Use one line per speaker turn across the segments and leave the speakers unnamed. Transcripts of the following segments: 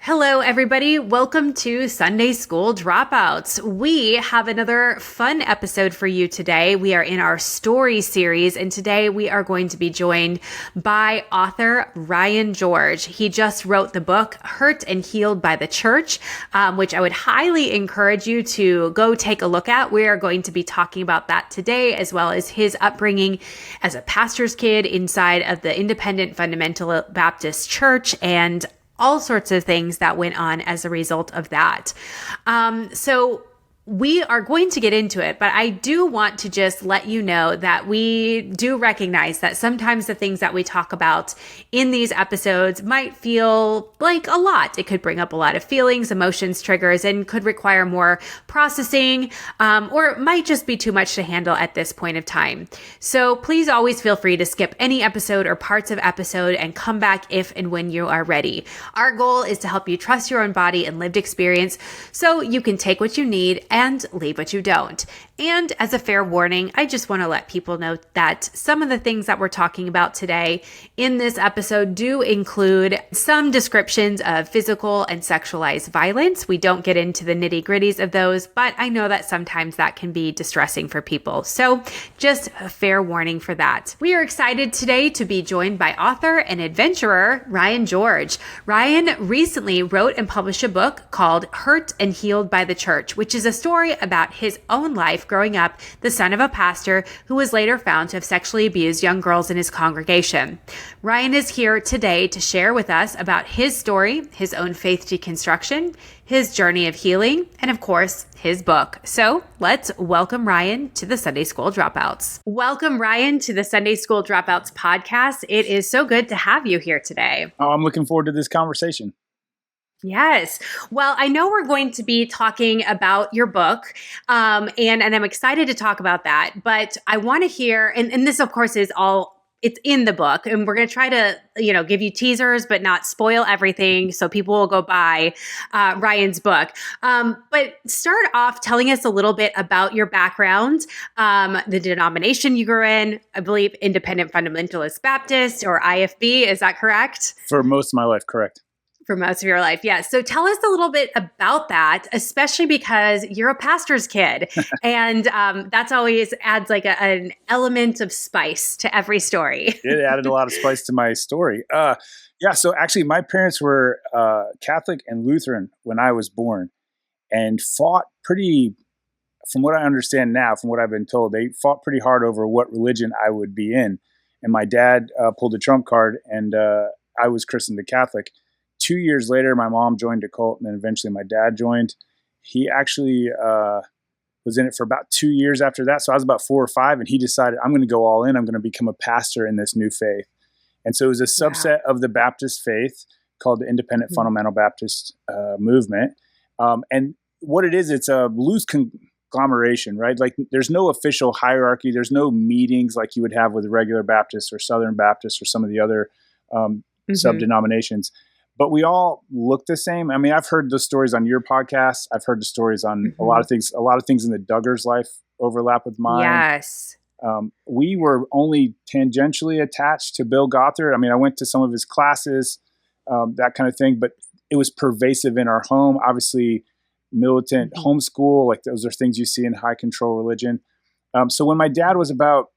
Hello, everybody. Welcome to Sunday School Dropouts. We have another fun episode for you today. We are in our story series, and today we are going to be joined by author Ryan George. He just wrote the book, Hurt and Healed by the Church, which I would highly encourage you to go take a look at. We are going to be talking about that today, as well as his upbringing as a pastor's kid inside of the Independent Fundamental Baptist Church and all sorts of things that went on as a result of that. So we are going to get into it, but I do want to just let you know that we do recognize that sometimes the things that we talk about in these episodes might feel like a lot. It could bring up a lot of feelings, emotions, triggers, and could require more processing, or it might just be too much to handle at this point of time. So please always feel free to skip any episode or parts of episode and come back if and when you are ready. Our goal is to help you trust your own body and lived experience so you can take what you need and leave what you don't. And as a fair warning, I just want to let people know that some of the things that we're talking about today in this episode do include some descriptions of physical and sexualized violence. We don't get into the nitty-gritties of those, but I know that sometimes that can be distressing for people. So just a fair warning for that. We are excited today to be joined by author and adventurer Ryan George. Ryan recently wrote and published a book called Hurt and Healed by the Church, which is a story about his own life growing up the son of a pastor who was later found to have sexually abused young girls in his congregation. Ryan is here today to share with us about his story, his own faith deconstruction, his journey of healing, and of course, his book. So let's welcome Ryan to the Sunday School Dropouts. Welcome, Ryan, to the Sunday School Dropouts podcast. It is so good to have you here today.
Oh, I'm looking forward to this conversation.
Yes. Well, I know we're going to be talking about your book, and I'm excited to talk about that. But I want to hear, and this, of course, it's in the book, and we're going to try to, give you teasers, but not spoil everything, so people will go buy Ryan's book. But start off telling us a little bit about your background, the denomination you grew in. I believe Independent Fundamentalist Baptist, or IFB. Is that correct?
For most of my life, correct.
For most of your life. Yeah. So tell us a little bit about that, especially because you're a pastor's kid. And that's always adds like an element of spice to every story.
It added a lot of spice to my story. So actually my parents were Catholic and Lutheran when I was born and fought from what I understand now, from what I've been told, they fought pretty hard over what religion I would be in. And my dad pulled a trump card and I was christened a Catholic. 2 years later, my mom joined a cult, and then eventually my dad joined. He actually was in it for about 2 years after that. So I was about 4 or 5, and he decided, I'm going to go all in. I'm going to become a pastor in this new faith. And so it was a subset of the Baptist faith called the Independent Fundamental Baptist movement. And what it is, it's a loose conglomeration, right? Like there's no official hierarchy. There's no meetings like you would have with regular Baptists or Southern Baptists or some of the other sub-denominations. But we all look the same. I mean, I've heard the stories on your podcast. I've heard the stories on a lot of things. A lot of things in the Duggar's life overlap with mine.
Yes.
We were only tangentially attached to Bill Gothard. I mean, I went to some of his classes, that kind of thing, but it was pervasive in our home. Obviously, militant homeschool, like those are things you see in high control religion. So when my dad was about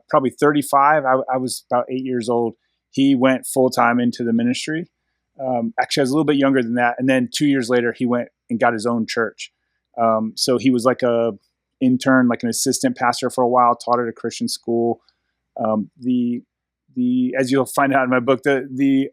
probably 35, I was about 8 years old. He went full-time into the ministry. Actually, I was a little bit younger than that. And then 2 years later, he went and got his own church. So he was like a intern, like an assistant pastor for a while, taught at a Christian school. As you'll find out in my book, the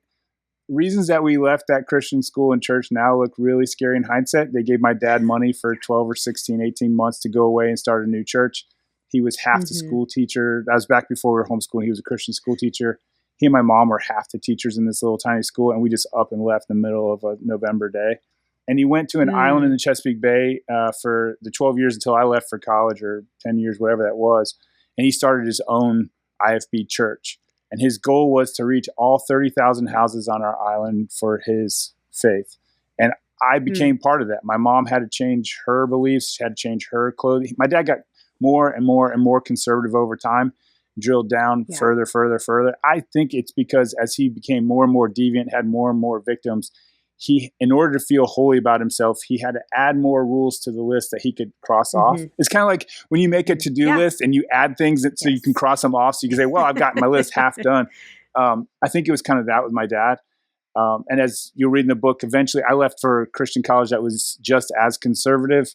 reasons that we left that Christian school and church now look really scary in hindsight. They gave my dad money for 12 or 16, 18 months to go away and start a new church. He was half the school teacher. That was back before we were homeschooling. He was a Christian school teacher. He and my mom were half the teachers in this little tiny school, and we just up and left in the middle of a November day. And he went to an island in the Chesapeake Bay for the 12 years until I left for college, or 10 years, whatever that was. And he started his own IFB church. And his goal was to reach all 30,000 houses on our island for his faith. And I became part of that. My mom had to change her beliefs, had to change her clothing. My dad got more and more and more conservative over time. Drilled down further. I think it's because as he became more and more deviant, had more and more victims, in order to feel holy about himself, he had to add more rules to the list that he could cross off. It's kind of like when you make a to-do list and you add things so you can cross them off. So you can say, well, I've gotten my list half done. I think it was kind of that with my dad. And as you'll read in the book, eventually I left for a Christian college that was just as conservative.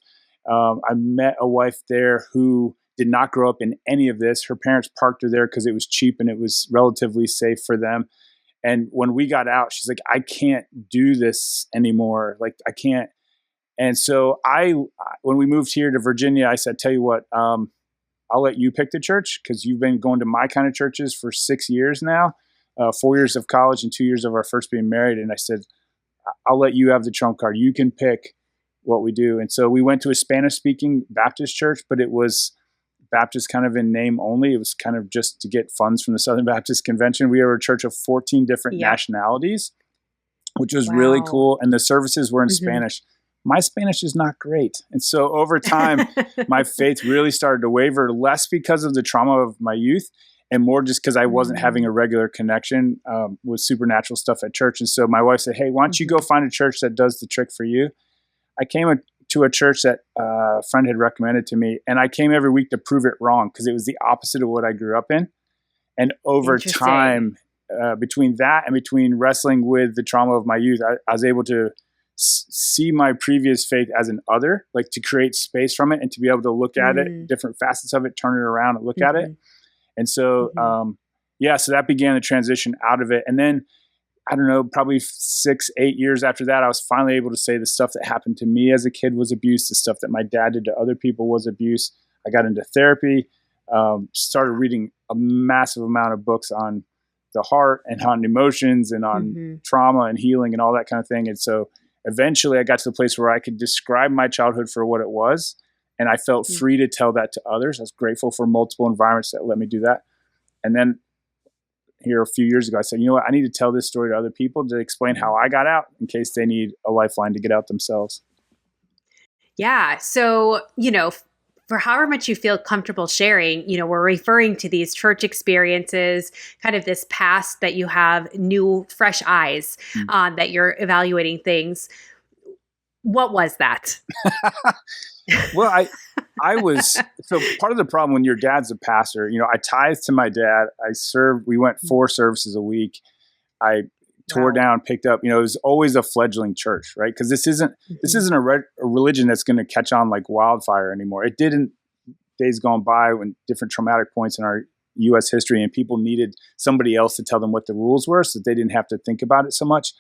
I met a wife there who did not grow up in any of this. Her parents parked her there because it was cheap and it was relatively safe for them. And when we got out, she's like, I can't do this anymore. Like, I can't. And so when we moved here to Virginia, I said, tell you what, I'll let you pick the church because you've been going to my kind of churches for 6 years now, 4 years of college and 2 years of our first being married. And I said, I'll let you have the trump card. You can pick what we do. And so we went to a Spanish speaking Baptist church, but it was Baptist kind of in name only. It was kind of just to get funds from the Southern Baptist Convention. We were a church of 14 different nationalities, which was really cool. And the services were in Spanish. My Spanish is not great. And so over time, my faith really started to waver, less because of the trauma of my youth and more just because I wasn't having a regular connection with supernatural stuff at church. And so my wife said, hey, why don't you go find a church that does the trick for you? I came to a church that a friend had recommended to me, and I came every week to prove it wrong because it was the opposite of what I grew up in. And over time, between that and between wrestling with the trauma of my youth, I was able to see my previous faith as an other, like to create space from it and to be able to look at it, different facets of it, turn it around and look at it. And so, so that began the transition out of it. And then I don't know, probably 6, 8 years after that, I was finally able to say the stuff that happened to me as a kid was abuse. The stuff that my dad did to other people was abuse. I got into therapy, started reading a massive amount of books on the heart and on emotions and on trauma and healing and all that kind of thing. And so eventually I got to the place where I could describe my childhood for what it was. And I felt free to tell that to others. I was grateful for multiple environments that let me do that. And then here a few years ago, I said, you know what, I need to tell this story to other people to explain how I got out in case they need a lifeline to get out themselves.
Yeah. So, for however much you feel comfortable sharing, we're referring to these church experiences, kind of this past that you have new, fresh eyes that you're evaluating things. What was that?
Well, I was, so part of the problem when your dad's a pastor, I tithed to my dad. I served, we went 4 services a week. I tore down, picked up, it was always a fledgling church, right? Because this isn't a religion that's going to catch on like wildfire anymore. It didn't days gone by when different traumatic points in our U.S. history and people needed somebody else to tell them what the rules were so that they didn't have to think about it so much.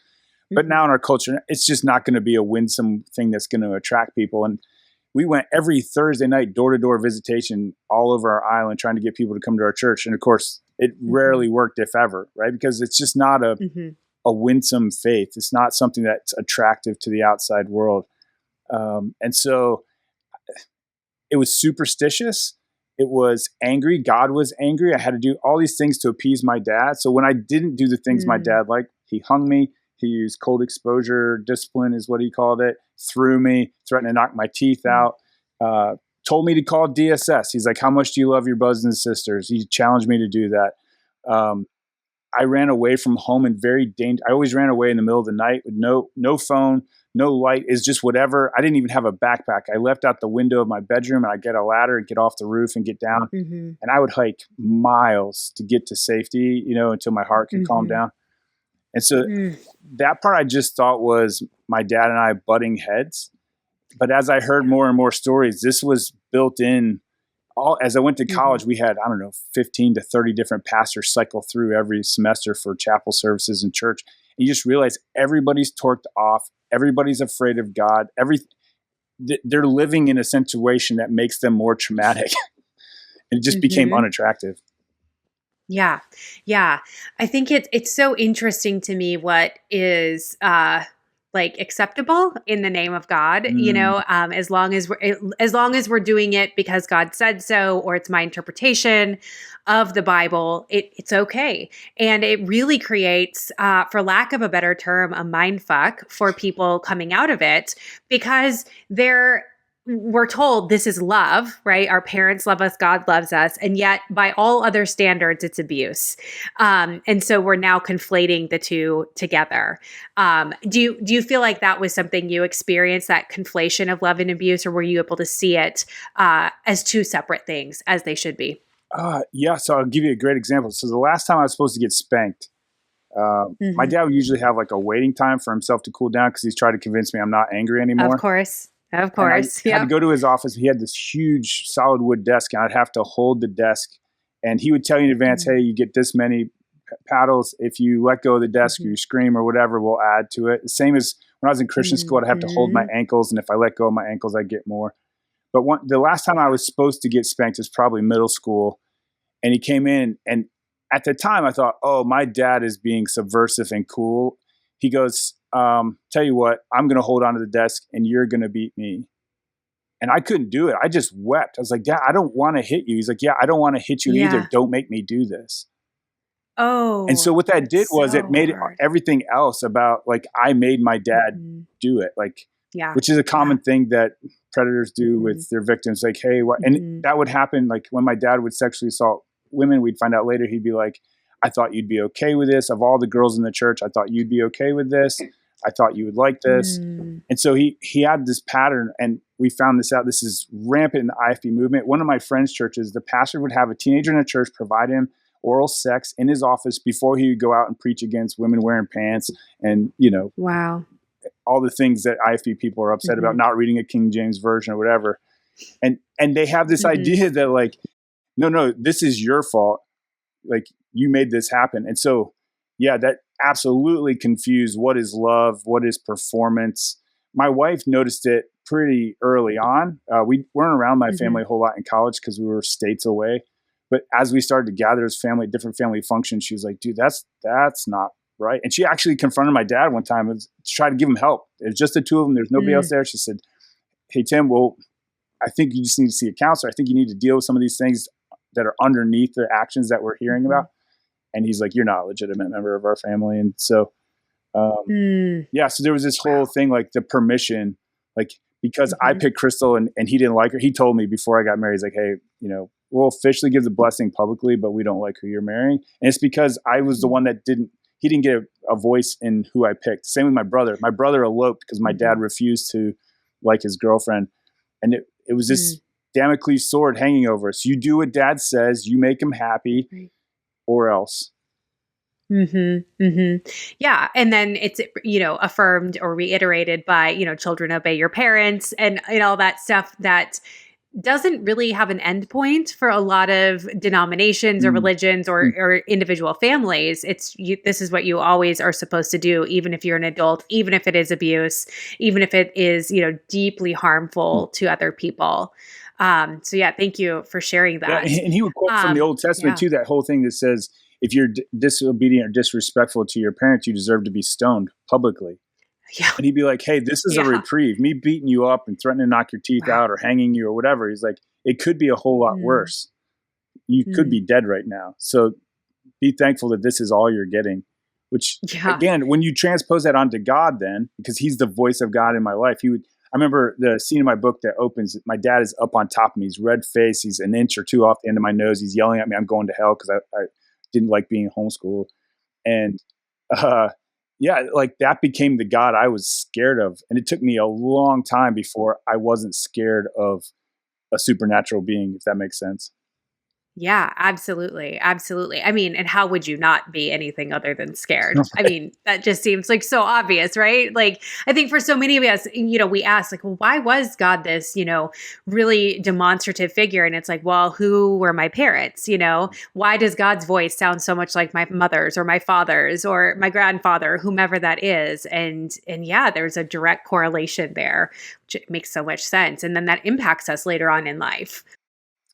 But now in our culture, it's just not going to be a winsome thing that's going to attract people. And we went every Thursday night, door-to-door visitation all over our island trying to get people to come to our church. And of course, it rarely worked, if ever, right? Because it's just not a winsome faith. It's not something that's attractive to the outside world. And so it was superstitious. It was angry. God was angry. I had to do all these things to appease my dad. So when I didn't do the things my dad liked, he hung me. He used cold exposure discipline is what he called it, threw me, threatened to knock my teeth out, told me to call DSS. He's like, how much do you love your brothers and sisters? He challenged me to do that. I ran away from home in I always ran away in the middle of the night with no phone, no light, is just whatever. I didn't even have a backpack. I left out the window of my bedroom and I'd get a ladder and get off the roof and get down. And I would hike miles to get to safety, until my heart could calm down. And so that part I just thought was my dad and I butting heads. But as I heard more and more stories, this was built in. As I went to college, we had, 15 to 30 different pastors cycle through every semester for chapel services in church. And you just realize everybody's torqued off. Everybody's afraid of God. They're living in a situation that makes them more traumatic. And it just became unattractive.
Yeah. Yeah. I think it's so interesting to me what is acceptable in the name of God, as long as we're doing it because God said so, or it's my interpretation of the Bible, it's okay. And it really creates, for lack of a better term, a mind fuck for people coming out of it because they're we're told this is love, right? Our parents love us, God loves us, and yet by all other standards, it's abuse. And so we're now conflating the two together. Do you feel like that was something you experienced, that conflation of love and abuse, or were you able to see it as two separate things, as they should be?
Yeah, so I'll give you a great example. So the last time I was supposed to get spanked, my
Hmm.
dad would usually have like a waiting time for himself to cool down because he's trying to convince me I'm not angry
Of
anymore.
course, of
And I
course,
had to
yep.
go to his office. He had this huge solid wood desk, and I'd have to hold the desk. And he would tell you in advance, hey, you get this many paddles. If you let go of the desk or
Mm-hmm.
you scream or whatever, we'll add to it. The same as when I was in Christian school, I'd have to hold my
Hmm.
ankles. And if I let go of my ankles, I'd get more. But the last time I was supposed to get spanked was probably middle school. And he came in, and at the time I thought, oh, my dad is being subversive and cool. He goes, tell you what, I'm going to hold on to the desk and you're going to beat me. And I couldn't do it. I just wept. I was like, Dad, I don't want to hit you. He's like, yeah, I don't want to hit you either.
Yeah.
Don't make me do this. And
Oh,
so what that did
that's
was it
so
made
hard.
everything else about like I made my dad
Hmm.
do it. Like,
Yeah.
which is a
Yeah.
common thing that predators do
Hmm.
with their victims. Like, hey, what? And
Hmm.
that would happen like when my dad would sexually assault women, we'd find out later, he'd be like, I thought you'd be okay with this. Of all the girls in the church, I thought you'd be okay with this. I thought you would like this.
Mm.
And so he had this pattern, and we found this out. This is rampant in the IFB movement. One of my friend's churches, the pastor would have a teenager in a church provide him oral sex in his office before he would go out and preach against women wearing pants and,
Wow.
all the things that IFB people are upset about,
Hmm.
not reading a King James version or whatever. And they have this
Hmm.
idea that like, no, this is your fault. Like you made this happen. And so, yeah, that absolutely confused what is love, what is performance. My wife noticed it pretty early on. We weren't around my
Hmm.
family a whole lot in college because we were states away. But as we started to gather as family, different family functions, she was like, dude, that's not right. And she actually confronted my dad one time to try to give him help. It's just the two of them. There's nobody else
Mm.
there. She said, hey, Tim, well, I think you just need to see a counselor. I think you need to deal with some of these things that are underneath the actions that we're hearing
Hmm.
about. And he's like, you're not a legitimate member of our family. And so,
Mm.
yeah, so there was this whole
Wow.
thing, like the permission, like, because I
Hmm.
picked Crystal and he didn't like her. He told me before I got married, he's like, hey, we'll officially give the blessing publicly, but we don't like who you're marrying. And it's because I was the one that he didn't get a voice in who I picked. Same with my brother. My brother eloped because my dad
Hmm.
refused to like his girlfriend. And it was
Mm.
this Damocles sword hanging over us. You do what dad says, you make him happy,
Right.
or else.
Hmm. Hmm. Yeah. And then it's, affirmed or reiterated by, children obey your parents and all that stuff that doesn't really have an end point for a lot of denominations or
Mm.
religions or individual families. This is what you always are supposed to do, even if you're an adult, even if it is abuse, even if it is, deeply harmful to other people. So yeah, thank you for sharing
Yeah,
that.
and he would quote from the Old Testament
Yeah.
too, that whole thing that says, if you're disobedient or disrespectful to your parents, you deserve to be stoned publicly.
Yeah.
And he'd be like, hey, this is a
Yeah.
reprieve. Me beating you up and threatening to knock your teeth
Wow.
out or hanging you or whatever. He's like, it could be a whole lot
Mm.
worse. You could be
Mm.
dead right now. So be thankful that this is all you're getting. Which,
Yeah.
again, when you transpose that onto God, then, because he's the voice of God in my life, I remember the scene in my book that opens, my dad is up on top of me. He's red faced. He's an inch or two off the end of my nose. He's yelling at me, I'm going to hell because I didn't like being homeschooled. And yeah, like that became the God I was scared of. And it took me a long time before I wasn't scared of a supernatural being, if that makes sense.
Yeah, absolutely. Absolutely. I mean, and how would you not be anything other than scared? I mean, that just seems like so obvious, right? Like, I think for so many of us, we ask, like, well, why was God this, really demonstrative figure? And it's like, well, who were my parents? Why does God's voice sound so much like my mother's or my father's or my grandfather, whomever that is? And yeah, there's a direct correlation there, which makes so much sense. And then that impacts us later on in life.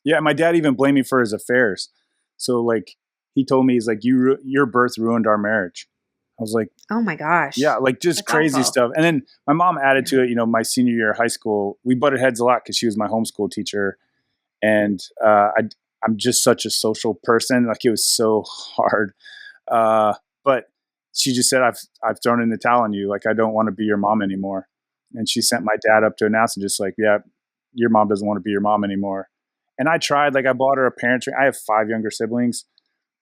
Yeah, my dad even blamed me for his affairs. So like he told me, he's like, your birth ruined our marriage. I was like,
Oh my
yeah,
gosh.
like just
That's
crazy
awful.
stuff. And then my mom added
Yeah.
to it, my senior year of high school, we butted heads a lot because she was my homeschool teacher. And I'm just such a social person. Like it was so hard. But she just said, I've thrown in the towel on you. Like, I don't want to be your mom anymore. And she sent my dad up to announce and just like, yeah, your mom doesn't want to be your mom anymore. And I tried, like I bought her a parent's ring. I have 5 younger siblings.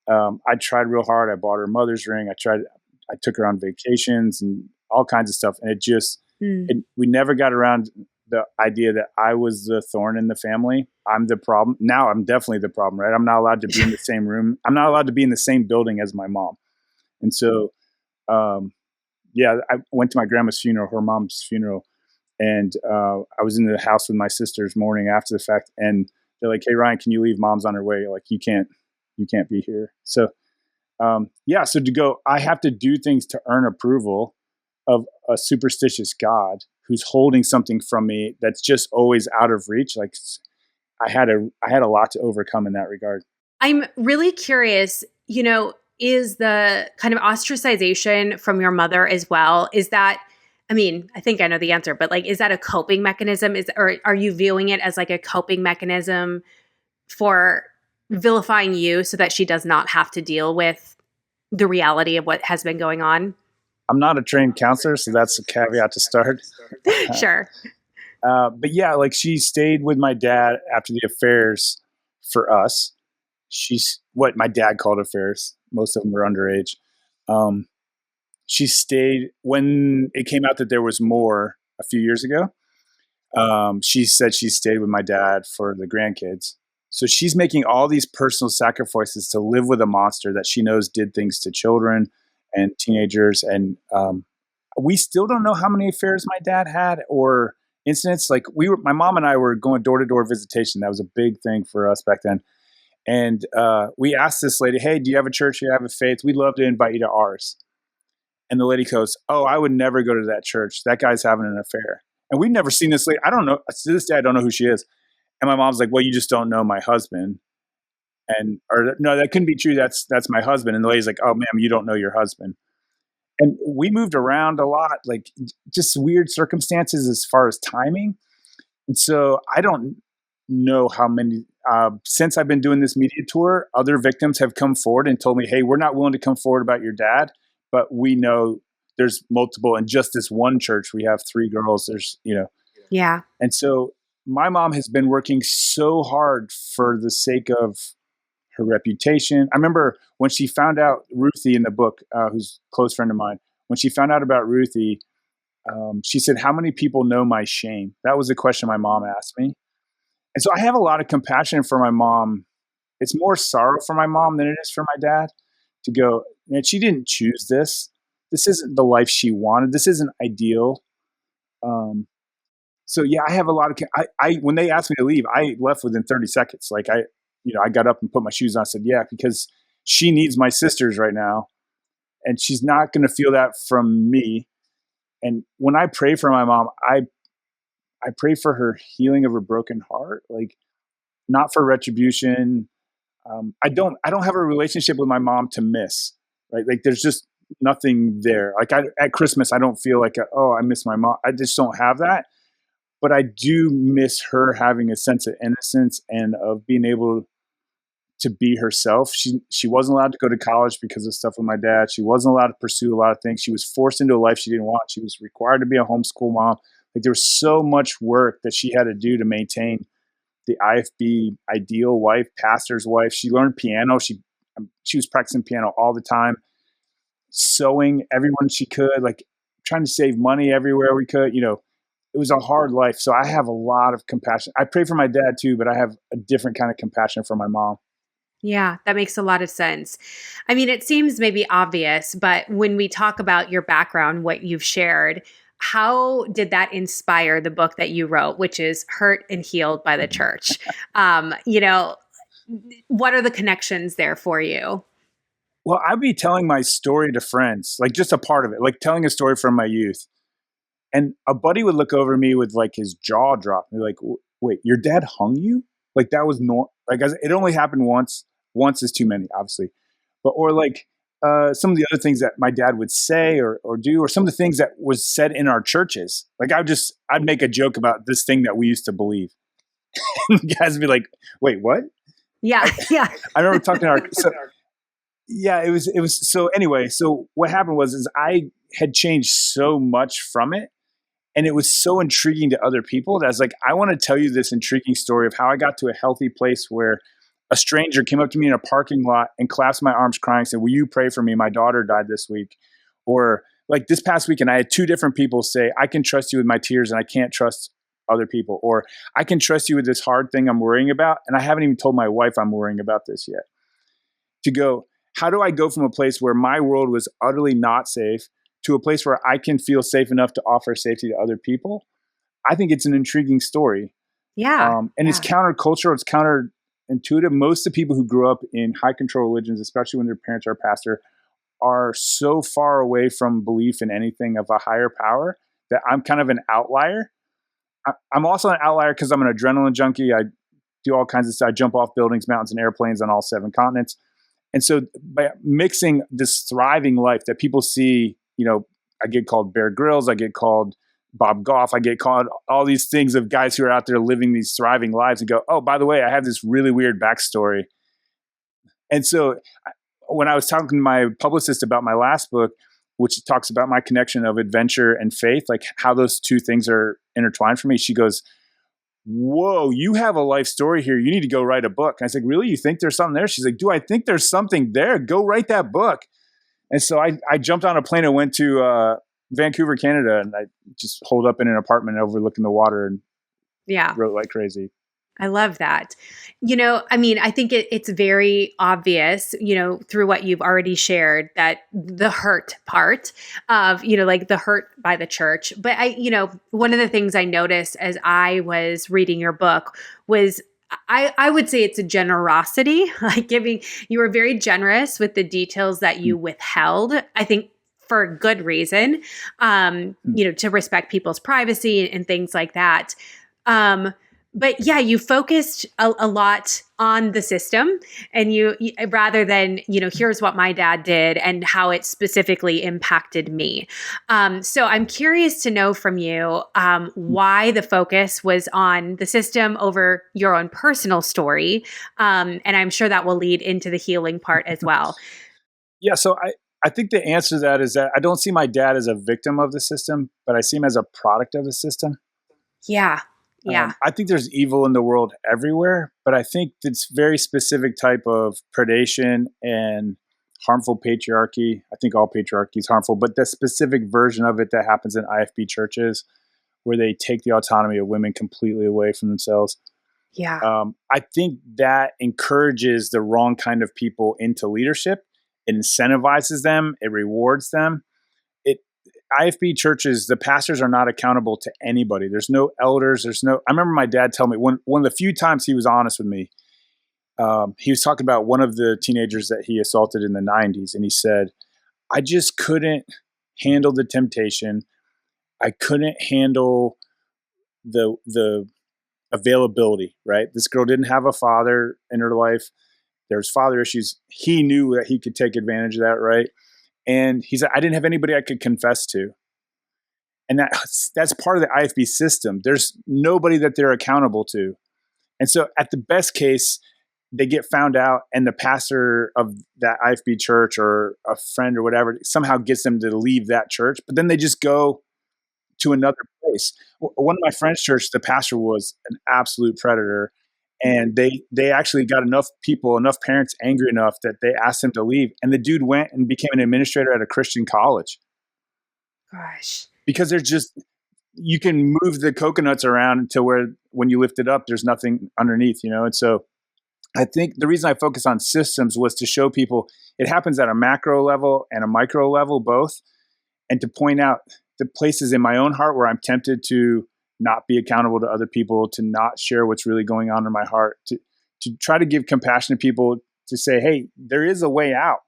I tried real hard. I bought her a mother's ring. I took her on vacations and all kinds of stuff. And we never got around the idea that I was the thorn in the family. I'm the problem. Now I'm definitely the problem, right? I'm not allowed to be in the same room. I'm not allowed to be in the same building as my mom. And so, I went to my grandma's funeral, her mom's funeral. And I was in the house with my sisters mourning after the fact. And they're like, "Hey, Ryan, can you leave? Mom's on her way. Like, you can't be here." So, so to go, I have to do things to earn approval of a superstitious God who's holding something from me that's just always out of reach. Like, I had a lot to overcome in that regard.
I'm really curious, is the kind of ostracization from your mother as well? Is that, I mean, I think I know the answer, but like, is that a coping mechanism? Or are you viewing it as like a coping mechanism for vilifying you so that she does not have to deal with the reality of what has been going on?
I'm not a trained counselor, so that's a caveat to start.
Sure.
But yeah, like she stayed with my dad after the affairs for us. She's what my dad called affairs. Most of them were underage. She stayed when it came out that there was more a few years ago. She said she stayed with my dad for the grandkids. So she's making all these personal sacrifices to live with a monster that she knows did things to children and teenagers. And we still don't know how many affairs my dad had or incidents. Like my mom and I were going door to door visitation. That was a big thing for us back then. And we asked this lady, "Hey, do you have a church? Do you have a faith? We'd love to invite you to ours." And the lady goes, "Oh, I would never go to that church. That guy's having an affair." And we've never seen this lady. I don't know. To this day, I don't know who she is. And my mom's like, "Well, you just don't know my husband." Or no, that couldn't be true. That's my husband. And the lady's like, "Oh, ma'am, you don't know your husband." And we moved around a lot, like just weird circumstances as far as timing. And so I don't know how many, since I've been doing this media tour, other victims have come forward and told me, "Hey, we're not willing to come forward about your dad, but we know there's multiple, and just this one church, we have 3 girls. There's,
Yeah.
And so my mom has been working so hard for the sake of her reputation. I remember when she found out Ruthie in the book, who's a close friend of mine, when she found out about Ruthie, she said, "How many people know my shame?" That was the question my mom asked me. And so I have a lot of compassion for my mom. It's more sorrow for my mom than it is for my dad to go, "Man, she didn't choose this. This isn't the life she wanted. This isn't ideal." So yeah, I have a lot of, when they asked me to leave, I left within 30 seconds. Like I got up and put my shoes on. I said, "Yeah, because she needs my sisters right now. And she's not going to feel that from me." And when I pray for my mom, I pray for her healing of her broken heart, like not for retribution. I don't have a relationship with my mom to miss, right? Like there's just nothing there. Like at Christmas, I don't feel like, "Oh, I miss my mom." I just don't have that. But I do miss her having a sense of innocence and of being able to be herself. She wasn't allowed to go to college because of stuff with my dad. She wasn't allowed to pursue a lot of things. She was forced into a life she didn't want. She was required to be a homeschool mom. Like there was so much work that she had to do to maintain the IFB ideal wife, pastor's wife. She learned piano. She was practicing piano all the time, sewing everyone she could, like trying to save money everywhere we could. It was a hard life. So I have a lot of compassion. I pray for my dad too, but I have a different kind of compassion for my mom.
Yeah, that makes a lot of sense. I mean, it seems maybe obvious, but when we talk about your background, what you've shared, how did that inspire the book that you wrote, which is Hurt and Healed by the Church? What are the connections there for you?
Well, I'd be telling my story to friends, like just a part of it, like telling a story from my youth. And a buddy would look over me with like his jaw drop. And be like, "Wait, your dad hung you?" Like that was like it only happened once. Once is too many, obviously. But or like some of the other things that my dad would say or do, or some of the things that was said in our churches. Like I'd make a joke about this thing that we used to believe. And guys would be like, "Wait, what?"
Yeah, yeah.
I remember talking to yeah, it was so anyway. So what happened is I had changed so much from it. And it was so intriguing to other people that I was like, I want to tell you this intriguing story of how I got to a healthy place where a stranger came up to me in a parking lot and clasped my arms crying and said, will you pray for me? My daughter died this week. Or like this past weekend, I had two different people say, I can trust you with my tears and I can't trust other people. Or I can trust you with this hard thing I'm worrying about. And I haven't even told my wife I'm worrying about this yet. To go, how do I go from a place where my world was utterly not safe to a place where I can feel safe enough to offer safety to other people? I think it's an intriguing story.
Yeah.
And
Yeah.
it's countercultural. It's counterintuitive. Most of the people who grew up in high control religions, especially when their parents are a pastor, are so far away from belief in anything of a higher power that I'm kind of an outlier. I'm also an outlier because I'm an adrenaline junkie. I do all kinds of stuff. I jump off buildings, mountains, and airplanes on all 7 continents. And so by mixing this thriving life that people see, I get called Bear Grylls, I get called Bob Goff, I get called all these things of guys who are out there living these thriving lives and go, oh, by the way, I have this really weird backstory. And so when I was talking to my publicist about my last book, which talks about my connection of adventure and faith, like how those two things are intertwined for me, she goes, whoa, you have a life story here. You need to go write a book. And I was like, really? You think there's something there? She's like, do I think there's something there? Go write that book. And so I jumped on a plane and went to Vancouver, Canada, and I just holed up in an apartment overlooking the water and wrote like crazy.
I love that. I think it's very obvious, through what you've already shared, that the hurt part of, like the hurt by the church. But one of the things I noticed as I was reading your book was I would say it's a generosity, like you were very generous with the details that you withheld. I think for a good reason, to respect people's privacy and things like that. But yeah, you focused a lot on the system, and you rather than, here's what my dad did and how it specifically impacted me. So I'm curious to know from you why the focus was on the system over your own personal story. And I'm sure that will lead into the healing part as well.
Yeah. So I think the answer to that is that I don't see my dad as a victim of the system, but I see him as a product of the system.
Yeah. Yeah.
I think there's evil in the world everywhere, but I think it's very specific type of predation and harmful patriarchy. I think all patriarchy is harmful, but the specific version of it that happens in IFB churches where they take the autonomy of women completely away from themselves.
Yeah.
I think that encourages the wrong kind of people into leadership. It incentivizes them. It rewards them. IFB churches, the pastors are not accountable to anybody. There's no elders. I remember my dad telling me one of the few times he was honest with me, he was talking about one of the teenagers that he assaulted in the 90s. And he said, I just couldn't handle the temptation. I couldn't handle the availability, right? This girl didn't have a father in her life. There's father issues. He knew that he could take advantage of that, right? And he said, I didn't have anybody I could confess to. And that's part of the IFB system. There's nobody that they're accountable to. And so at the best case, they get found out and the pastor of that IFB church or a friend or whatever somehow gets them to leave that church, but then they just go to another place. One of my friends' church, the pastor was an absolute predator. And they actually got enough parents angry enough that they asked him to leave. And the dude went and became an administrator at a Christian college.
Gosh.
Because you can move the coconuts around until when you lift it up, there's nothing underneath, And so I think the reason I focus on systems was to show people it happens at a macro level and a micro level, both. And to point out the places in my own heart where I'm tempted to not be accountable to other people, to not share what's really going on in my heart, to try to give compassion to people, to say, hey, there is a way out.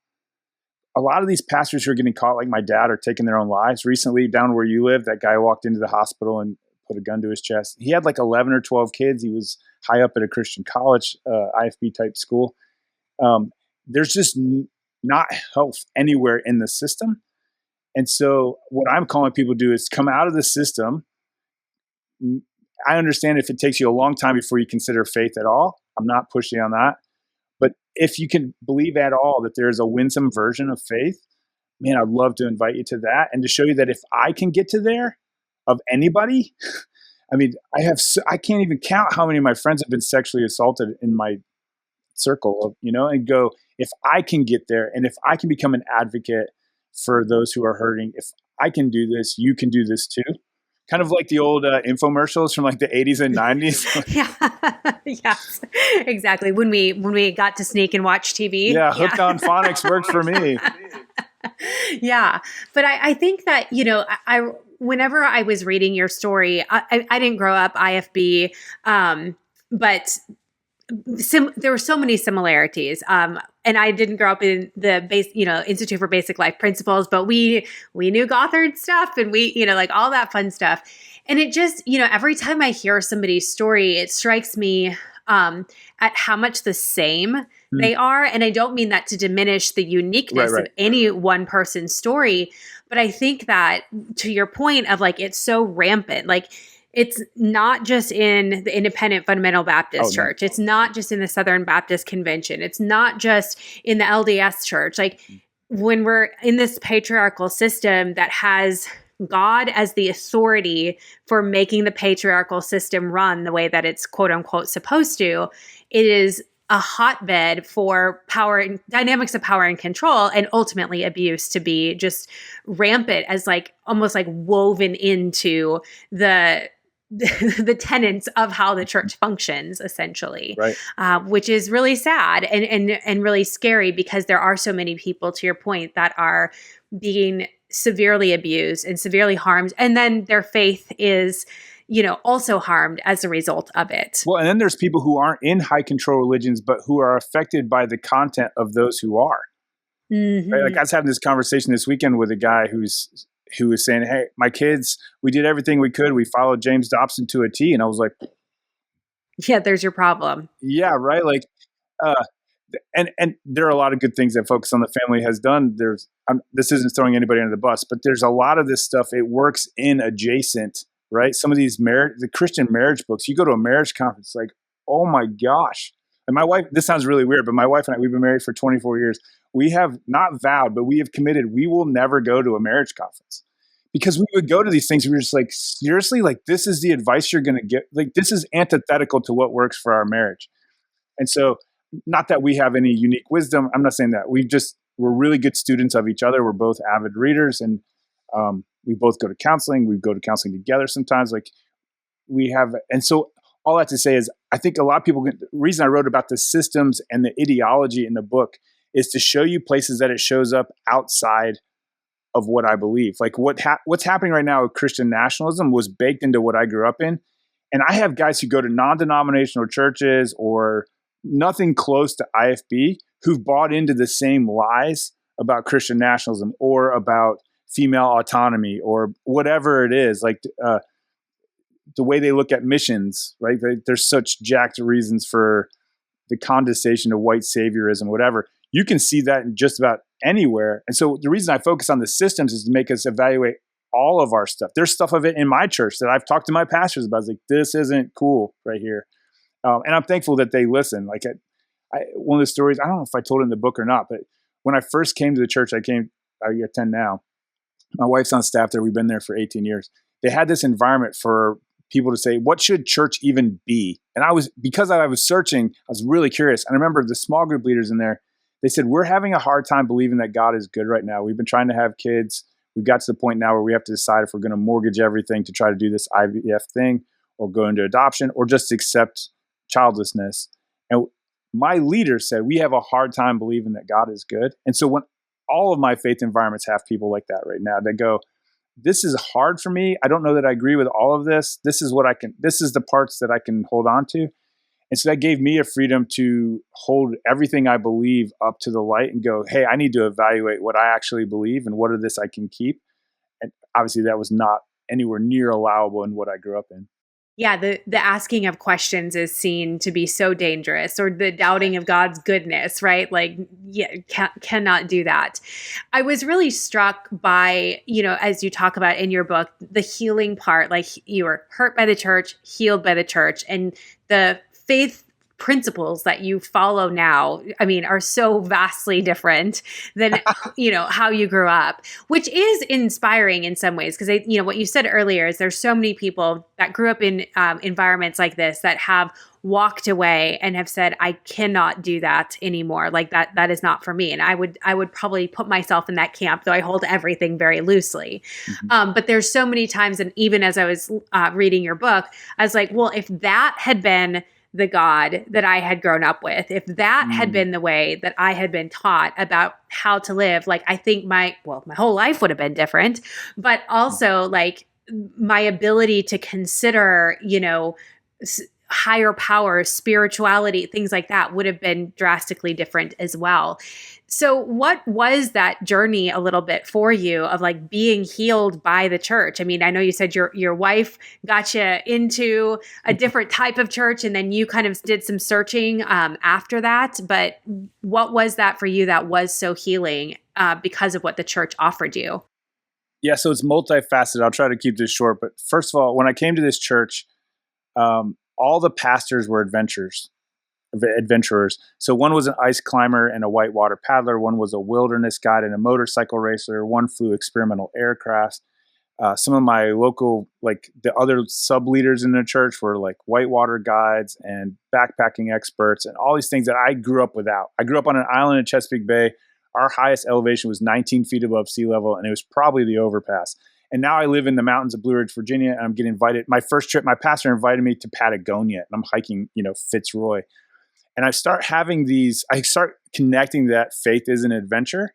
A lot of these pastors who are getting caught, like my dad, are taking their own lives. Recently, down where you live, that guy walked into the hospital and put a gun to his chest. He had like 11 or 12 kids. He was high up at a Christian college, IFB type school. There's just not health anywhere in the system. And so what I'm calling people to do is come out of the system. I understand if it takes you a long time before you consider faith at all. I'm not pushing on that. But if you can believe at all that there's a winsome version of faith, man, I'd love to invite you to that and to show you that if I can get to there, of anybody. I mean, I can't even count how many of my friends have been sexually assaulted in my circle of, and go, if I can get there and if I can become an advocate for those who are hurting, if I can do this, you can do this too. Kind of like the old infomercials from like the 80s and 90s.
Yeah. Yes, exactly. When we got to sneak and watch TV.
Yeah. Hooked on phonics worked for me.
Yeah. But I think that, whenever I was reading your story, I didn't grow up IFB, but there were so many similarities. And I didn't grow up in the Institute for Basic Life Principles, but we knew Gothard stuff and we, like all that fun stuff. And it just, every time I hear somebody's story, it strikes me at how much the same they are. And I don't mean that to diminish the uniqueness of any one person's story, but I think that to your point of like, it's so rampant, like it's not just in the Independent Fundamental Baptist Church. It's not just in the Southern Baptist Convention. It's not just in the LDS Church. Like when we're in this patriarchal system that has God as the authority for making the patriarchal system run the way that it's quote unquote supposed to, it is a hotbed for power and dynamics of power and control and ultimately abuse to be just rampant as like almost like woven into the tenets of how the church functions, essentially, which is really sad and really scary because there are so many people, to your point, that are being severely abused and severely harmed, and then their faith is, also harmed as a result of it.
Well, and then there's people who aren't in high control religions, but who are affected by the content of those who are. Right? Like I was having this conversation this weekend with a guy who was saying, hey, my kids, we did everything we could. We followed James Dobson to a T. And I was like,
yeah, there's your problem.
Yeah. Right. Like, and there are a lot of good things that Focus on the Family has done. This isn't throwing anybody under the bus, but there's a lot of this stuff. It works in adjacent, right? Some of these the Christian marriage books, you go to a marriage conference, like, oh my gosh. And my wife, this sounds really weird, but my wife and I, we've been married for 24 years. We have not vowed, but we have committed we will never go to a marriage conference, because we would go to these things. We were just like, seriously, like this is the advice you're going to get. Like this is antithetical to what works for our marriage. And so not that we have any unique wisdom. I'm not saying that. We're really good students of each other. We're both avid readers, and we both go to counseling. We go to counseling together sometimes. Like we have, and so all that to say is, I think a lot of people, the reason I wrote about the systems and the ideology in the book is to show you places that it shows up outside of what I believe. Like what's happening right now with Christian nationalism was baked into what I grew up in. And I have guys who go to non-denominational churches or nothing close to IFB who've bought into the same lies about Christian nationalism or about female autonomy or whatever it is. Like the way they look at missions, right? There's such jacked reasons for the condensation of white saviorism, whatever. You can see that in just about anywhere. And so the reason I focus on the systems is to make us evaluate all of our stuff. There's stuff of it in my church that I've talked to my pastors about. It's like, this isn't cool right here. And I'm thankful that they listen. Like one of the stories, I don't know if I told it in the book or not, but when I first came to the church, I attend now. My wife's on staff there. We've been there for 18 years. They had this environment for people to say, what should church even be? And because I was searching, I was really curious. And I remember the small group leaders in there, they said, we're having a hard time believing that God is good right now. We've been trying to have kids. We've got to the point now where we have to decide if we're going to mortgage everything to try to do this IVF thing or go into adoption or just accept childlessness. And my leader said, we have a hard time believing that God is good. And so when all of my faith environments have people like that right now, they go, this is hard for me. I don't know that I agree with all of this. This is the parts that I can hold on to. And so that gave me a freedom to hold everything I believe up to the light and go, hey, I need to evaluate what I actually believe and what of this I can keep. And obviously that was not anywhere near allowable in what I grew up in.
Yeah, the asking of questions is seen to be so dangerous, or the doubting of God's goodness, right? Like, yeah, cannot do that. I was really struck by, as you talk about in your book, the healing part, like you were hurt by the church, healed by the church, and the faith principles that you follow now, I mean, are so vastly different than, how you grew up, which is inspiring in some ways. Cause what you said earlier is there's so many people that grew up in environments like this that have walked away and have said, I cannot do that anymore. Like that is not for me. And I would probably put myself in that camp, though I hold everything very loosely. But there's so many times, and even as I was reading your book, I was like, well, if that had been the God that I had grown up with, if that had been the way that I had been taught about how to live, like I think my whole life would have been different, but also like my ability to consider, higher power, spirituality, things like that would have been drastically different as well. So what was that journey a little bit for you of like being healed by the church? I mean, I know you said your wife got you into a different type of church and then you kind of did some searching after that. But what was that for you that was so healing because of what the church offered you?
Yeah, so it's multifaceted. I'll try to keep this short. But first of all, when I came to this church, all the pastors were adventurers. So one was an ice climber and a whitewater paddler. One was a wilderness guide and a motorcycle racer. One flew experimental aircrafts. Some of my local, like the other sub leaders in the church were like whitewater guides and backpacking experts and all these things that I grew up without. I grew up on an island in Chesapeake Bay. Our highest elevation was 19 feet above sea level, and it was probably the overpass. And now I live in the mountains of Blue Ridge, Virginia, and I'm getting invited. My first trip, my pastor invited me to Patagonia, and I'm hiking, Fitzroy. And I start connecting that faith is an adventure.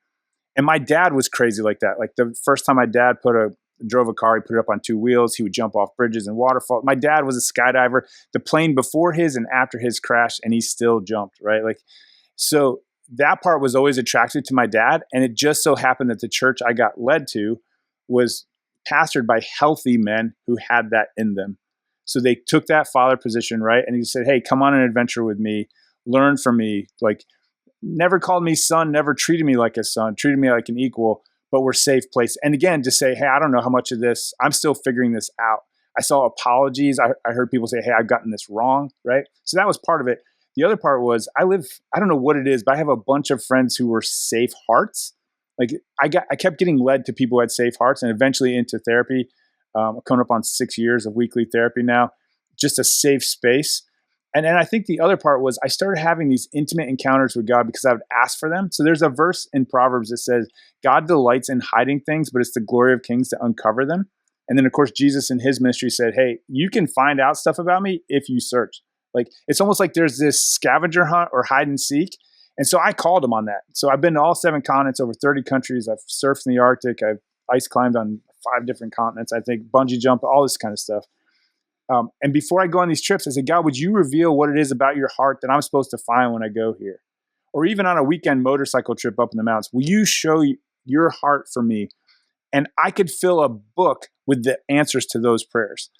And my dad was crazy like that. Like the first time my dad drove a car, he put it up on two wheels. He would jump off bridges and waterfalls. My dad was a skydiver. The plane before his and after his crashed, and he still jumped, right? Like, so that part was always attractive to my dad. And it just so happened that the church I got led to was pastored by healthy men who had that in them. So they took that father position, right? And he said, hey, come on an adventure with me. Learn from me. Like, never called me son, never treated me like a son, treated me like an equal, but we're safe place. And again, to say, hey, I don't know how much of this, I'm still figuring this out. I saw apologies. I heard people say, hey, I've gotten this wrong, right? So that was part of it. The other part was I don't know what it is, but I have a bunch of friends who were safe hearts. Like I kept getting led to people who had safe hearts and eventually into therapy. Coming up on 6 years of weekly therapy now, just a safe space. And then I think the other part was I started having these intimate encounters with God because I would ask for them. So there's a verse in Proverbs that says, God delights in hiding things, but it's the glory of kings to uncover them. And then, of course, Jesus in his ministry said, hey, you can find out stuff about me if you search. Like, it's almost like there's this scavenger hunt or hide and seek. And so I called him on that. So I've been to all 7 continents, over 30 countries. I've surfed in the Arctic. I've ice climbed on 5 different continents. I think bungee jump, all this kind of stuff. And before I go on these trips, I said, God, would you reveal what it is about your heart that I'm supposed to find when I go here? Or even on a weekend motorcycle trip up in the mountains, will you show your heart for me? And I could fill a book with the answers to those prayers.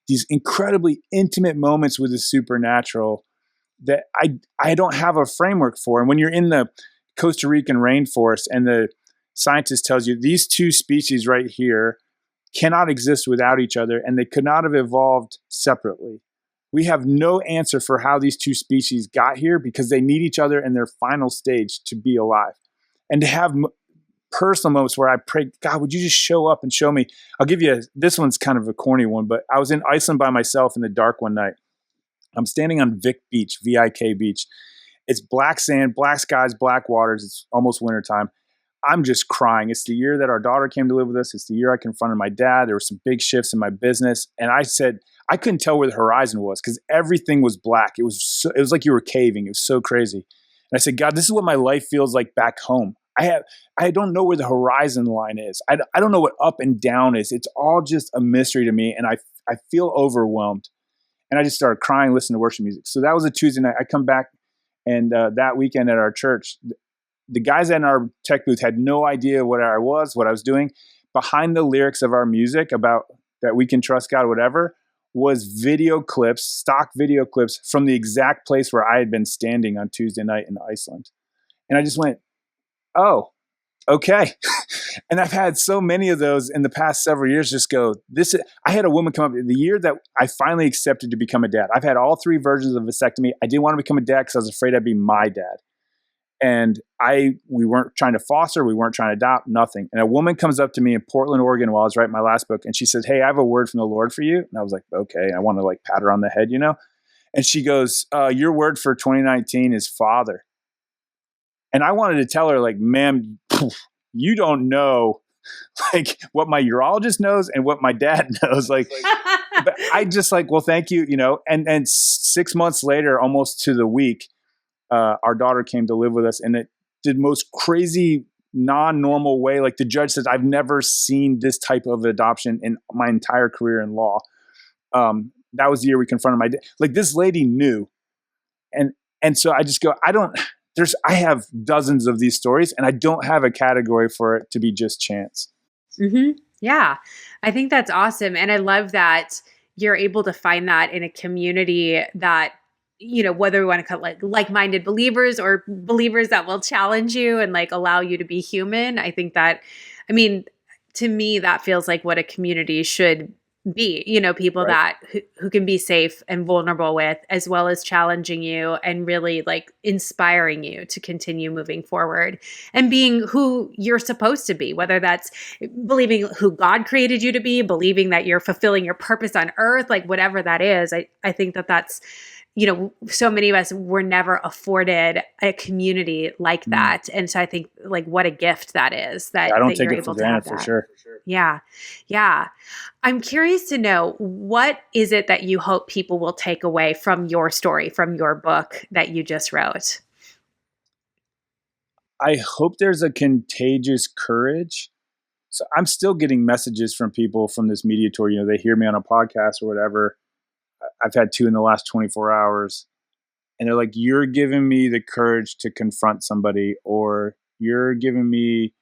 These incredibly intimate moments with the supernatural that I don't have a framework for. And when you're in the Costa Rican rainforest and the scientist tells you these 2 species right here cannot exist without each other, and they could not have evolved separately. We have no answer for how these 2 species got here because they need each other in their final stage to be alive. And to have personal moments where I pray, God, would you just show up and show me? I'll give you this one's kind of a corny one, but I was in Iceland by myself in the dark one night. I'm standing on Vik Beach, V-I-K Beach. It's black sand, black skies, black waters. It's almost wintertime. I'm just crying. It's the year that our daughter came to live with us. It's the year I confronted my dad. There were some big shifts in my business. And I said, I couldn't tell where the horizon was because everything was black. It was like you were caving. It was so crazy. And I said, God, this is what my life feels like back home. I don't know where the horizon line is. I don't know what up and down is. It's all just a mystery to me. And I feel overwhelmed. And I just started crying, listening to worship music. So that was a Tuesday night. I come back and that weekend at our church, the guys in our tech booth had no idea what I was doing. Behind the lyrics of our music about that we can trust God, whatever, was stock video clips from the exact place where I had been standing on Tuesday night in Iceland. And I just went, oh, okay. And I've had so many of those in the past several years just go, I had a woman come up the year that I finally accepted to become a dad. I've had all three versions of vasectomy. I didn't want to become a dad because I was afraid I'd be my dad. And we weren't trying to foster, we weren't trying to adopt, nothing. And a woman comes up to me in Portland, Oregon while I was writing my last book. And she says, hey, I have a word from the Lord for you. And I was like, okay. I want to like pat her on the head, you know? And she goes, your word for 2019 is father. And I wanted to tell her, like, ma'am, you don't know like what my urologist knows and what my dad knows. Like, but I just like, well, thank you, you know. And 6 months later, almost to the week, our daughter came to live with us, and it did most crazy, non-normal way. Like the judge says, I've never seen this type of adoption in my entire career in law. That was the year we confronted my dad. Like this lady knew, and so I just go, I have dozens of these stories, and I don't have a category for it to be just chance.
Mm-hmm. Yeah, I think that's awesome. And I love that you're able to find that in a community that, you know, whether we want to call it like-minded believers or believers that will challenge you and like allow you to be human. I think that, I mean, to me, that feels like what a community should be, you know, people
Right.
that who can be safe and vulnerable with, as well as challenging you and really like inspiring you to continue moving forward and being who you're supposed to be, whether that's believing who God created you to be, believing that you're fulfilling your purpose on earth, like whatever that is. I think that that's, you know, so many of us were never afforded a community like that. And so I think like what a gift that is that,
I don't
that
take
you're
it
able
for
to have
granted, for
that.
sure.
Yeah. Yeah. I'm curious to know, what is it that you hope people will take away from your story, from your book that you just wrote?
I hope there's a contagious courage. So I'm still getting messages from people from this media tour. You know, they hear me on a podcast or whatever. I've had two in the last 24 hours. And they're like, you're giving me the courage to confront somebody, or you're giving me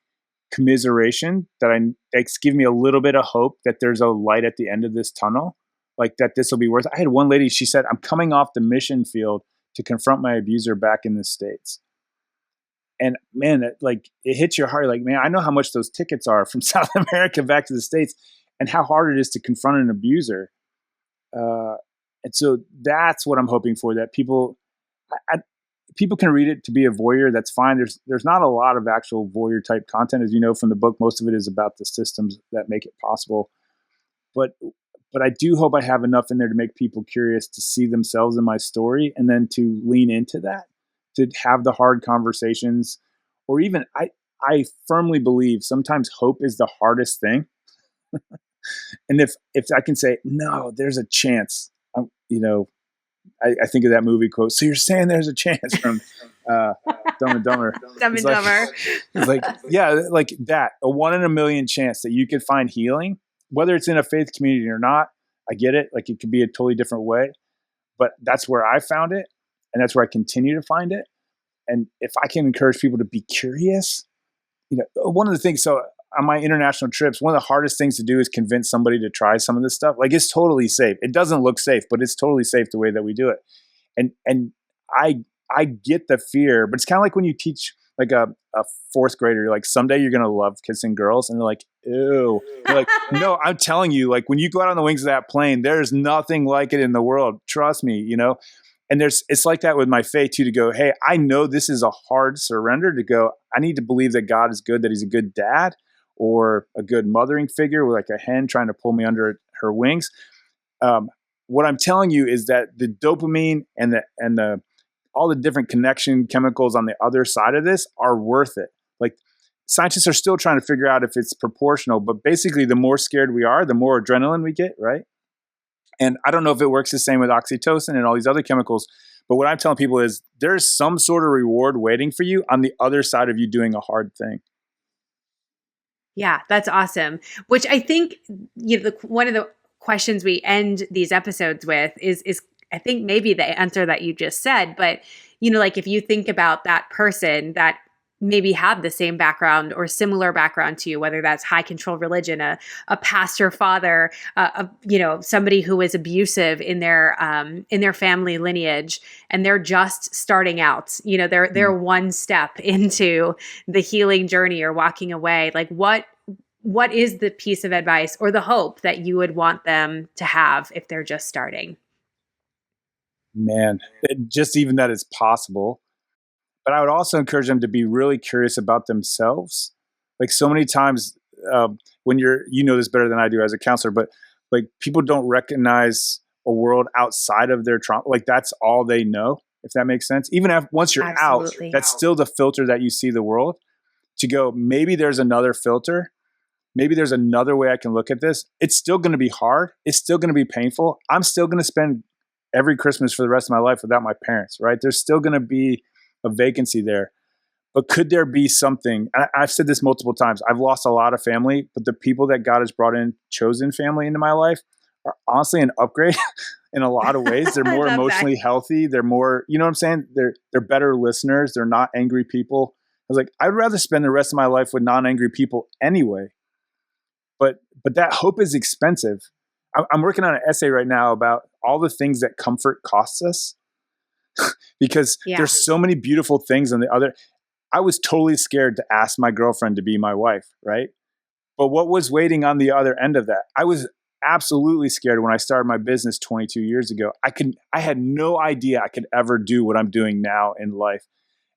commiseration that's giving me a little bit of hope that there's a light at the end of this tunnel, like that this will be worth it. I had one lady, she said, I'm coming off the mission field to confront my abuser back in the States. And man, it hits your heart. Like, man, I know how much those tickets are from South America back to the States, and how hard it is to confront an abuser. And so that's what I'm hoping for, that people can read it to be a voyeur. That's fine. There's not a lot of actual voyeur type content, as you know from the book. Most of it is about the systems that make it possible. But I do hope I have enough in there to make people curious to see themselves in my story, and then to lean into that, to have the hard conversations, or even I firmly believe sometimes hope is the hardest thing. And if I can say, no, there's a chance, you know, I think of that movie quote. So you're saying there's a chance, from Dumb and Dumber.
Dumb and Dumber.
It's like, yeah, like that, a 1 in a million chance that you could find healing, whether it's in a faith community or not. I get it. Like it could be a totally different way, but that's where I found it, and that's where I continue to find it. And if I can encourage people to be curious, you know, one of the things, so on my international trips, one of the hardest things to do is convince somebody to try some of this stuff. Like it's totally safe. It doesn't look safe, but it's totally safe the way that we do it. And I get the fear, but it's kind of like when you teach like a fourth grader, you're like, someday you're going to love kissing girls. And they're like, ew. You're like, no, I'm telling you, like when you go out on the wings of that plane, there's nothing like it in the world. Trust me, you know? And it's like that with my faith too, to go, hey, I know this is a hard surrender, to go, I need to believe that God is good, that he's a good dad, or a good mothering figure, with like a hen trying to pull me under her wings. What I'm telling you is that the dopamine and the all the different connection chemicals on the other side of this are worth it. Like scientists are still trying to figure out if it's proportional, but basically the more scared we are, the more adrenaline we get, right? And I don't know if it works the same with oxytocin and all these other chemicals, but what I'm telling people is there's some sort of reward waiting for you on the other side of you doing a hard thing.
Yeah, that's awesome. Which I think, you know, one of the questions we end these episodes with is I think maybe the answer that you just said, but you know, like if you think about that person that maybe have the same background or similar background to you, whether that's high control religion, a pastor father, somebody who was abusive in their family lineage, and they're just starting out. They're one step into the healing journey or walking away. Like what is the piece of advice or the hope that you would want them to have if they're just starting?
Man, just even that it's possible. But I would also encourage them to be really curious about themselves. Like so many times when you know this better than I do as a counselor, but like people don't recognize a world outside of their trauma. Like that's all they know, if that makes sense. Even once you're
Absolutely.
out, that's still the filter that you see the world. To go, maybe there's another filter. Maybe there's another way I can look at this. It's still going to be hard. It's still going to be painful. I'm still going to spend every Christmas for the rest of my life without my parents, right? There's still going to be a vacancy there. But could there be something? I've said this multiple times. I've lost a lot of family, but the people that God has brought in, chosen family into my life, are honestly an upgrade in a lot of ways. They're more emotionally healthy. They're more, you know what I'm saying? They're better listeners. They're not angry people. I was like, I'd rather spend the rest of my life with non-angry people anyway. But that hope is expensive. I'm working on an essay right now about all the things that comfort costs us. Because there's so many beautiful things on the other. I was totally scared to ask my girlfriend to be my wife, right? But what was waiting on the other end of that? I was absolutely scared when I started my business 22 years ago. I had no idea I could ever do what I'm doing now in life.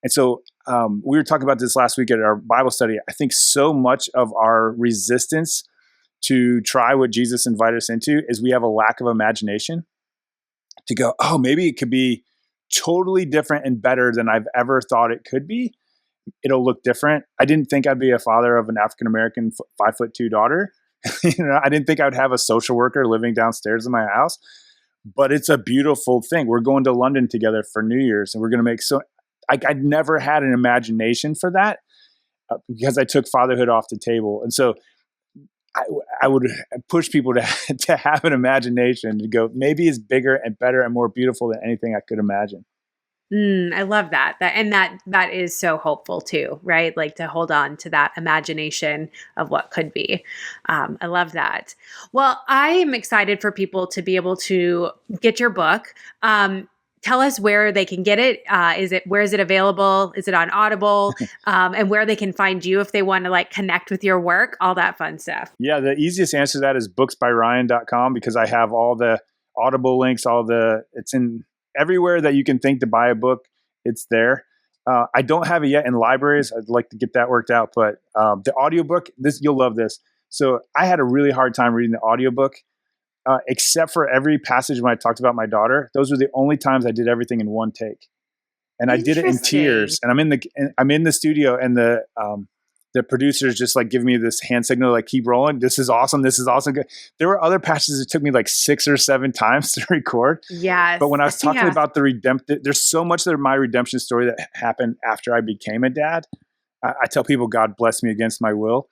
And so we were talking about this last week at our Bible study. I think so much of our resistance to try what Jesus invited us into is we have a lack of imagination to go, oh, maybe it could be totally different and better than I've ever thought it could be. It'll look different. I didn't think I'd be a father of an African-American 5'2" daughter. I didn't think I'd have a social worker living downstairs in my house, but it's a beautiful thing. We're going to London together for New Year's and we're going to make I'd never had an imagination for that because I took fatherhood off the table. And so I would push people to have an imagination to go, maybe it's bigger and better and more beautiful than anything I could imagine.
I love that. That is so hopeful too, right? Like to hold on to that imagination of what could be. I love that. Well, I am excited for people to be able to get your book. Tell us where they can get it. Where is it available? Is it on Audible? And where they can find you if they want to like connect with your work, all that fun stuff.
Yeah, the easiest answer to that is booksbyryan.com because I have all the Audible links, it's in everywhere that you can think to buy a book. It's there. I don't have it yet in libraries. I'd like to get that worked out, but the audiobook, you'll love this. So I had a really hard time reading the audiobook. Except for every passage when I talked about my daughter. Those were the only times I did everything in one take. And I did it in tears. And I'm in the studio and the producers just like give me this hand signal, like keep rolling. This is awesome. This is awesome. Good. There were other passages that took me like 6 or 7 times to record.
Yes.
But when I was talking about the redemption, there's so much of my redemption story that happened after I became a dad. I tell people God blessed me against my will.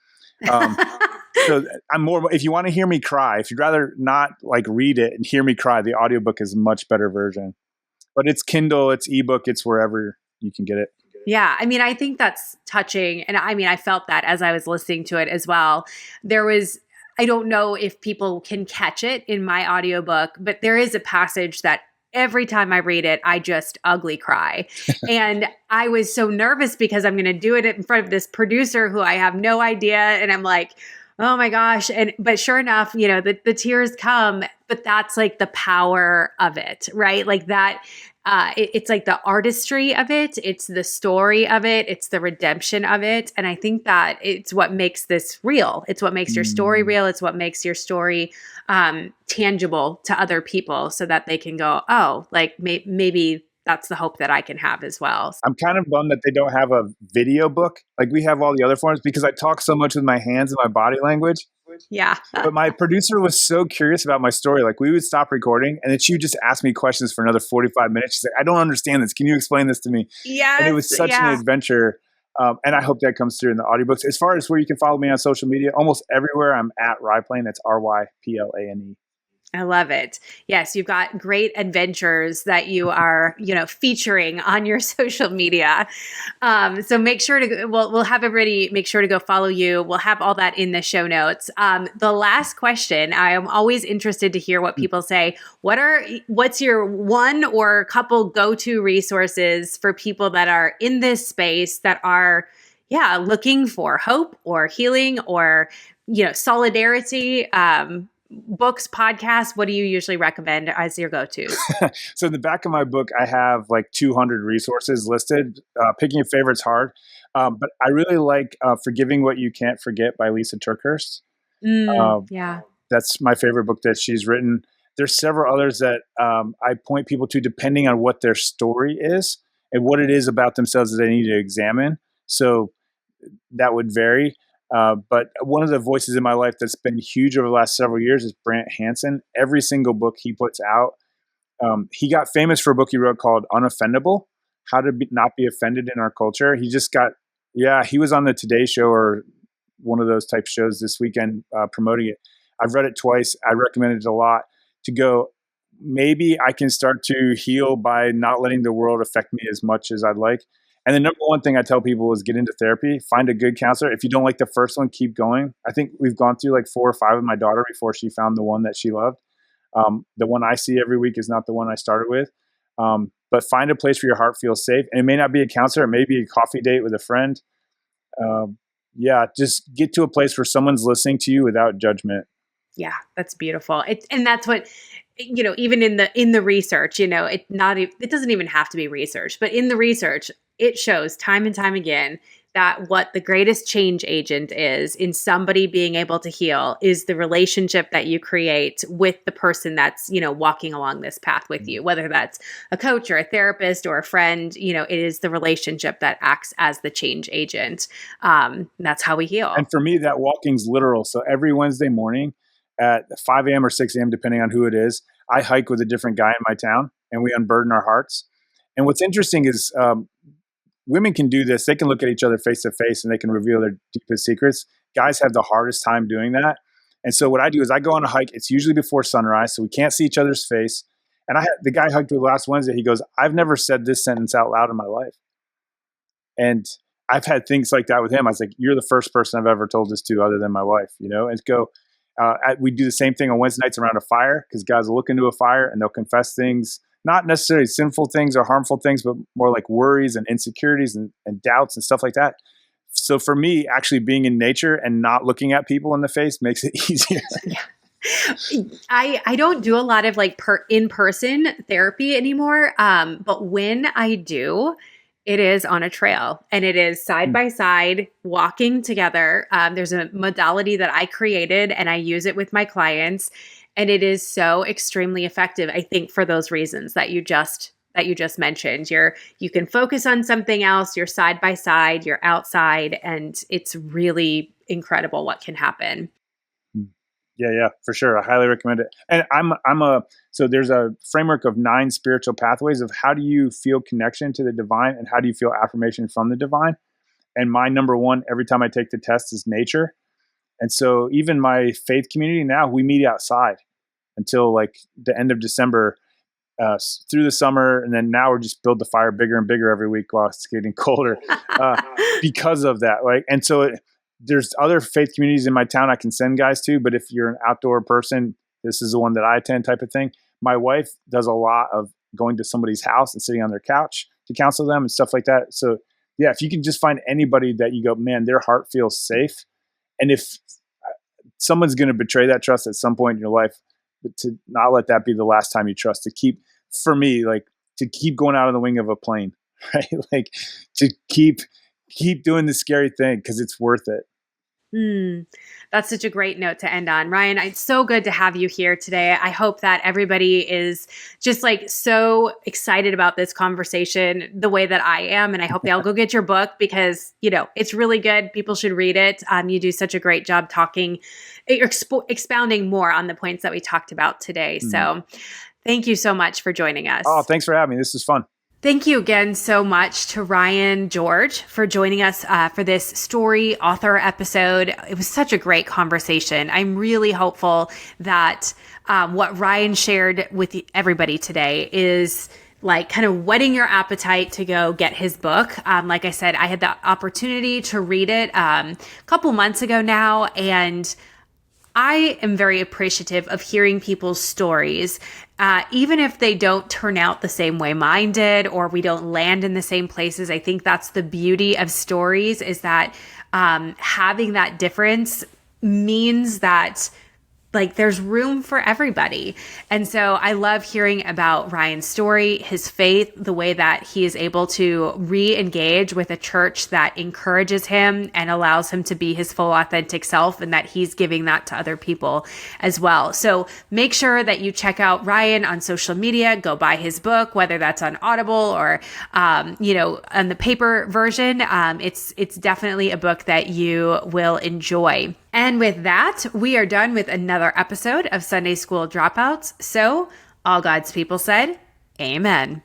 So I'm more, if you want to hear me cry, if you'd rather not like read it and hear me cry, the audiobook is a much better version. But it's Kindle, it's ebook, it's wherever you can get it.
Yeah. I mean, I think that's touching. And I mean, I felt that as I was listening to it as well. I don't know if people can catch it in my audiobook, but there is a passage that every time I read it, I just ugly cry. And I was so nervous because I'm going to do it in front of this producer who I have no idea. And I'm like, oh my gosh. But sure enough, the tears come, but that's like the power of it, right? Like that, it's like the artistry of it. It's the story of it. It's the redemption of it. And I think that it's what makes this real. It's what makes your story real. It's what makes your story tangible to other people so that they can go, oh, like maybe that's the hope that I can have as well.
I'm kind of bummed that they don't have a video book like we have all the other forms because I talk so much with my hands and my body language.
Yeah.
But my producer was so curious about my story. Like we would stop recording and then she would just ask me questions for another 45 minutes. She's like, I don't understand this. Can you explain this to me?
Yes.
And it was such an adventure. And I hope that comes through in the audiobooks. As far as where you can follow me on social media, almost everywhere I'm at Ryplane. That's RYPLANE.
I love it. Yes, you've got great adventures that you are, featuring on your social media. So make sure to, we'll have everybody make sure to go follow you. We'll have all that in the show notes. The last question, I am always interested to hear what people say. What's your one or couple go-to resources for people that are in this space that are, looking for hope or healing or, solidarity? Books, podcasts, what do you usually recommend as your go-tos?
So in the back of my book, I have like 200 resources listed. Picking a favorite's hard, but I really like "Forgiving What You Can't Forget" by Lisa Turkhurst. Um,
Yeah.
that's my favorite book that she's written. There's several others that I point people to depending on what their story is and what it is about themselves that they need to examine. So that would vary. But one of the voices in my life that's been huge over the last several years is Brant Hansen. Every single book he puts out, he got famous for a book he wrote called Unoffendable, How to Not Be Offended in Our Culture. He was on the Today Show or one of those type shows this weekend promoting it. I've read it twice. I recommend it a lot to go, maybe I can start to heal by not letting the world affect me as much as I'd like. And the number one thing I tell people is get into therapy, find a good counselor. If you don't like the first one, keep going. I think we've gone through like 4 or 5 with my daughter before she found the one that she loved. The one I see every week is not the one I started with. But find a place where your heart feels safe. And it may not be a counselor, it may be a coffee date with a friend. Just get to a place where someone's listening to you without judgment.
Yeah, that's beautiful. And that's what, even in the research, it doesn't even have to be research, but in the research, it shows time and time again that what the greatest change agent is in somebody being able to heal is the relationship that you create with the person that's, walking along this path with you, whether that's a coach or a therapist or a friend, it is the relationship that acts as the change agent. That's how we heal.
And for me, that walking's literal. So every Wednesday morning at 5 a.m. or 6 a.m., depending on who it is, I hike with a different guy in my town and we unburden our hearts. And what's interesting is women can do this. They can look at each other face to face and they can reveal their deepest secrets. Guys have the hardest time doing that. And so what I do is I go on a hike. It's usually before sunrise, so we can't see each other's face. And the guy I hiked with last Wednesday, he goes, "I've never said this sentence out loud in my life." And I've had things like that with him. I was like, "You're the first person I've ever told this to other than my wife," And we do the same thing on Wednesday nights around a fire because guys will look into a fire and they'll confess things, not necessarily sinful things or harmful things, but more like worries and insecurities and doubts and stuff like that. So for me, actually being in nature and not looking at people in the face makes it easier.
Yeah. I don't do a lot of like in-person therapy anymore. But when I do, it is on a trail and it is side by side walking together. There's a modality that I created and I use it with my clients. And it is so extremely effective, I think, for those reasons that you just mentioned. You can focus on something else, you're side by side, you're outside, and it's really incredible what can happen.
Yeah, for sure. I highly recommend it. And so there's a framework of 9 spiritual pathways of how do you feel connection to the divine and how do you feel affirmation from the divine. And my number one every time I take the test is nature. And so even my faith community now, we meet outside until like the end of December through the summer. And then now we're just build the fire bigger and bigger every week while it's getting colder because of that. Right. And so there's other faith communities in my town I can send guys to, but if you're an outdoor person, this is the one that I attend type of thing. My wife does a lot of going to somebody's house and sitting on their couch to counsel them and stuff like that. So yeah, if you can just find anybody that you go, man, their heart feels safe. And if someone's going to betray that trust at some point in your life, but to not let that be the last time you trust, to keep going out on the wing of a plane, right? Like to keep doing the scary thing because it's worth it.
That's such a great note to end on. Ryan, it's so good to have you here today. I hope that everybody is just like so excited about this conversation the way that I am. And I hope they all go get your book because, it's really good. People should read it. You do such a great job expounding more on the points that we talked about today. So thank you so much for joining us.
Oh, thanks for having me. This is fun.
Thank you again so much to Ryan George for joining us for this story author episode. It was such a great conversation. I'm really hopeful that what Ryan shared with everybody today is like kind of whetting your appetite to go get his book. Like I said, I had the opportunity to read it a couple months ago now, and I am very appreciative of hearing people's stories, even if they don't turn out the same way mine did, or we don't land in the same places. I think that's the beauty of stories, is that having that difference means that like there's room for everybody. And so I love hearing about Ryan's story, his faith, the way that he is able to re-engage with a church that encourages him and allows him to be his full authentic self, and that he's giving that to other people as well. So make sure that you check out Ryan on social media, go buy his book, whether that's on Audible or, on the paper version. It's definitely a book that you will enjoy. And with that, we are done with another episode of Sunday School Dropouts. So, all God's people said, Amen.